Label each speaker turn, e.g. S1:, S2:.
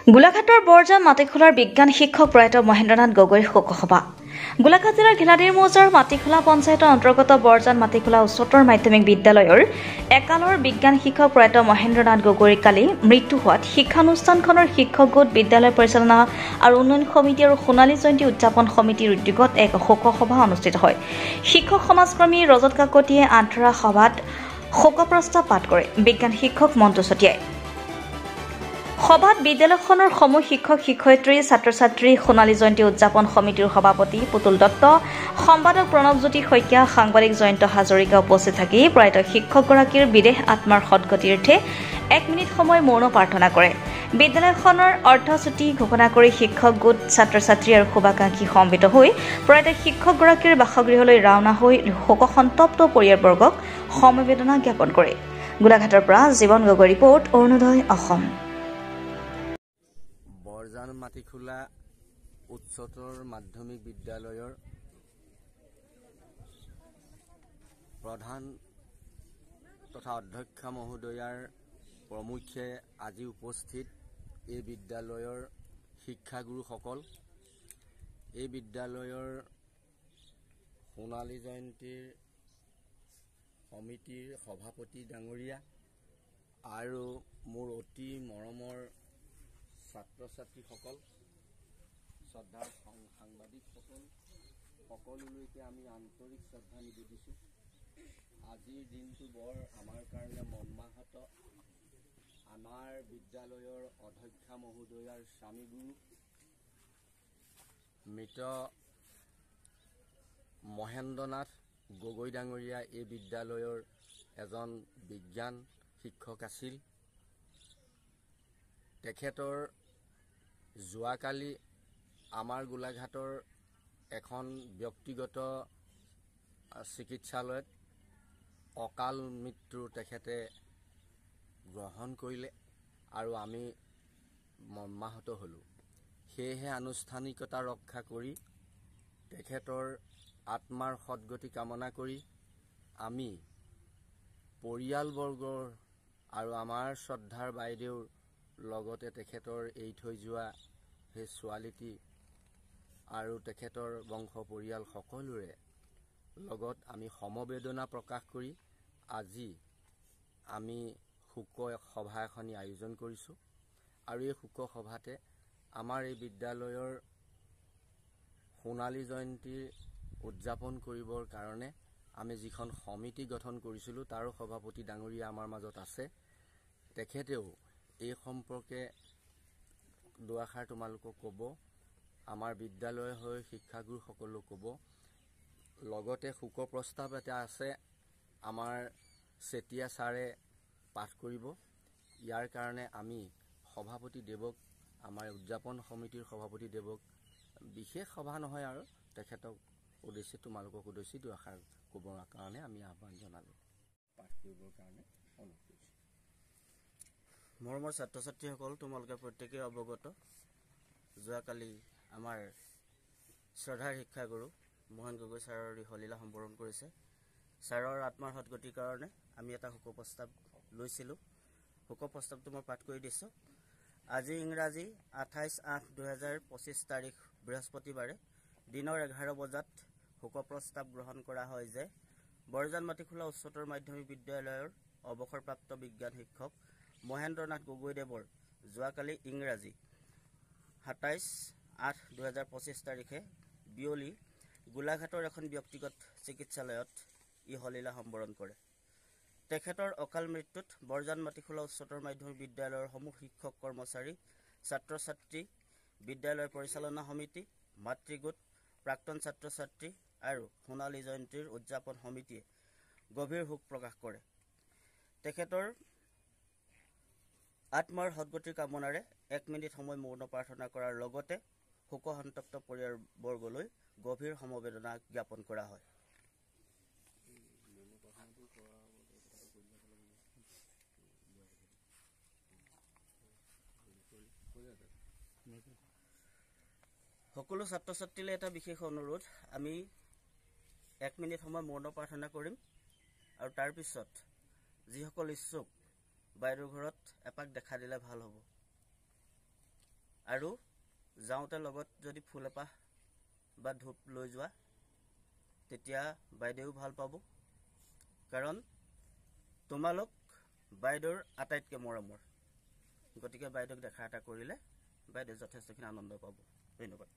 S1: গোলাঘাটৰ বৰজান মাটিখোলাৰ বিজ্ঞান শিক্ষক প্ৰয়াত মহেন্দ্ৰনাথ গগৈৰ শোকসভা। গোলাঘাট জিলাৰ ঘিলাদিৰ মৌজাৰ মাটিখোলা পঞ্চায়তৰ অন্তৰ্গত বৰজান মাটিখোলা উচ্চতৰ মাধ্যমিক বিদ্যালয়ৰ একালৰ বিজ্ঞান শিক্ষক প্ৰয়াত মহেন্দ্ৰনাথ গগৈৰ কালি মৃত্যু হোৱাত শিক্ষানুষ্ঠানখনৰ শিক্ষক গোট, বিদ্যালয় পৰিচালনা আৰু উন্নয়ন সমিতি আৰু সোণালী জয়ন্তী উদযাপন সমিতিৰ উদ্যোগত এক শোকসভা অনুষ্ঠিত হয়। শিক্ষক সমাজকৰ্মী ৰজত কাকতিয়ে আন্তৰা সভাত শোক প্ৰস্তাৱ পাঠ কৰে। বিজ্ঞান শিক্ষক মন্টু চতিয়াই সভাত বিদ্যালয়খনৰ সমূহ শিক্ষক শিক্ষয়িত্ৰী, ছাত্ৰ ছাত্ৰী, সোণালী জয়ন্তী উদযাপন সমিতিৰ সভাপতি পুতুল দত্ত, সম্পাদক প্ৰণৱজ্যোতি শইকীয়া, সাংবাদিক জয়ন্ত হাজৰিকা উপস্থিত থাকি প্ৰয়াত শিক্ষকগৰাকীৰ বিদেহ আত্মাৰ সদ্গতিৰ্থে 1 মিনিট সময় মৌন প্ৰাৰ্থনা কৰে। বিদ্যালয়খনৰ অৰ্ধচুটি ঘোষণা কৰি শিক্ষক গোট, ছাত্ৰ ছাত্ৰী আৰু শুভাকাংক্ষী সমবেত হৈ প্ৰয়াত শিক্ষকগৰাকীৰ বাসগৃহলৈ ৰাওনা হৈ শোকসন্তপ্ত পৰিয়ালবৰ্গক সমবেদনা জ্ঞাপন কৰে। গোলাঘাটৰ পৰা জীৱন গগৈ ৰিপৰ্ট, অৰুণোদয় অসম।
S2: বৰজান মাটিখোলা উচ্চতৰ মাধ্যমিক বিদ্যালয়ৰ প্ৰধান তথা অধ্যক্ষা মহোদয়াৰ প্ৰমুখ্যে আজি উপস্থিত এই বিদ্যালয়ৰ শিক্ষাগুৰুসকল, এই বিদ্যালয়ৰ সোণালী জয়ন্তীৰ সমিতিৰ সভাপতি ডাঙৰীয়া আৰু মোৰ অতি মৰমৰ ছাত্ৰ ছাত্ৰীসকল, শ্ৰদ্ধাৰ সাংবাদিকসকল, সকলোলৈকে আমি আন্তৰিক শ্ৰদ্ধা নিবেদিছোঁ। আজিৰ দিনটো বৰ আমাৰ কাৰণে মৰ্মাহত। আমাৰ বিদ্যালয়ৰ অধ্যক্ষা মহোদয়াৰ স্বামীগুৰু মৃত মহেন্দ্ৰনাথ গগৈ ডাঙৰীয়া এই বিদ্যালয়ৰ এজন বিজ্ঞান শিক্ষক আছিল। তেখেতৰ যোৱাকালি আমাৰ গোলাঘাটৰ এখন ব্যক্তিগত চিকিৎসালয়ত অকাল মৃত্যু তেখেতে গ্ৰহণ কৰিলে আৰু আমি মৰ্মাহত হ'লোঁ। সেয়েহে আনুষ্ঠানিকতা ৰক্ষা কৰি তেখেতৰ আত্মাৰ সদ্গতি কামনা কৰি আমি পৰিয়ালবৰ্গৰ আৰু আমাৰ শ্ৰদ্ধাৰ বাইদেউৰ লগতে তেখেতৰ এৰি থৈ যোৱা সেই ছোৱালীটি আৰু তেখেতৰ বংশ পৰিয়াল সকলোৰে লগত আমি সমবেদনা প্ৰকাশ কৰি আজি আমি শোক সভা এখনি আয়োজন কৰিছোঁ। আৰু এই শোক সভাতে আমাৰ এই বিদ্যালয়ৰ সোণালী জয়ন্তীৰ উদযাপন কৰিবৰ কাৰণে আমি যিখন সমিতি গঠন কৰিছিলোঁ তাৰো সভাপতি ডাঙৰীয়া আমাৰ মাজত আছে। তেখেতেও এই সম্পৰ্কে দুআষাৰ তোমালোকক ক'ব, আমাৰ বিদ্যালয়ৰ হৈ শিক্ষাগুৰুসকলক ক'ব। লগতে শোক প্ৰস্তাৱ এটা আছে, আমাৰ চেতিয়া ছাৰে পাঠ কৰিব। ইয়াৰ কাৰণে আমি সভাপতি দেৱক, আমাৰ উদযাপন সমিতিৰ সভাপতি দেৱক বিশেষ সভা নহয় আৰু তেখেতক উদ্দেশ্যি তোমালোকক উদ্দেশ্যি দুআষাৰ ক'বৰ কাৰণে আমি আহ্বান জনালোঁ। পাঠ কৰিবৰ কাৰণে অনুৰোধ কৰিছোঁ।
S3: মৰমৰ ছাত্ৰ ছাত্ৰীসকল, তোমালোকে প্ৰত্যেকেই অৱগত, যোৱাকালি আমাৰ শ্ৰদ্ধাৰ শিক্ষাগুৰু মোহন গগৈ ছাৰৰ ইহলীলা সম্বৰণ কৰিছে। ছাৰৰ আত্মাৰ সদ্গতিৰ কাৰণে আমি এটা শোক প্ৰস্তাৱ লৈছিলোঁ। শোক প্ৰস্তাৱটো মই পাঠ কৰি দিছোঁ। আজি ইংৰাজী 28/8/2025 তাৰিখ বৃহস্পতিবাৰে দিনৰ 11 বজাত শোক প্ৰস্তাৱ গ্ৰহণ কৰা হয় যে বৰজান মাটিখোলা উচ্চতৰ মাধ্যমিক বিদ্যালয়ৰ অৱসৰপ্ৰাপ্ত বিজ্ঞান শিক্ষক মহেন্দ্ৰনাথ গগৈদেৱৰ যোৱাকালি ইংৰাজী 27/8/2025 তাৰিখে বিয়লি গোলাঘাটৰ এখন ব্যক্তিগত চিকিৎসালয়ত ইহলীলা সম্বৰণ কৰে। তেখেতৰ অকাল মৃত্যুত বৰজান মাটিখোলা উচ্চতৰ মাধ্যমিক বিদ্যালয়ৰ সমূহ শিক্ষক কৰ্মচাৰী, ছাত্ৰ ছাত্ৰী, বিদ্যালয় পৰিচালনা সমিতি, মাতৃগোট, প্ৰাক্তন ছাত্ৰ ছাত্ৰী আৰু সোণালী জয়ন্তীৰ উদযাপন সমিতিয়ে গভীৰ শোক প্ৰকাশ কৰে। তেখেতৰ আত্মাৰ সদ্গতিৰ কামনাৰে 1 মিনিট সময় মৌন প্ৰাৰ্থনা কৰাৰ লগতে শোকসন্তপ্ত পৰিয়ালবৰ্গলৈ গভীৰ সমবেদনা জ্ঞাপন কৰা হয়। সকলো ছাত্ৰ ছাত্ৰীলৈ এটা বিশেষ অনুৰোধ, আমি 1 মিনিট সময় মৌন প্ৰাৰ্থনা কৰিম আৰু তাৰপিছত যিসকল ইচ্ছুক বাইদেউ ঘৰত এপাক দেখা দিলে ভাল হ'ব। আৰু যাওঁতে লগত যদি ফুল এপাহ বা ধূপ লৈ যোৱা তেতিয়া বাইদেউ ভাল পাব, কাৰণ তোমালোক বাইদেউৰ আটাইতকৈ মৰমৰ। গতিকে বাইদেউক দেখা এটা কৰিলে বাইদেউ যথেষ্টখিনি আনন্দ পাব। ধন্যবাদ।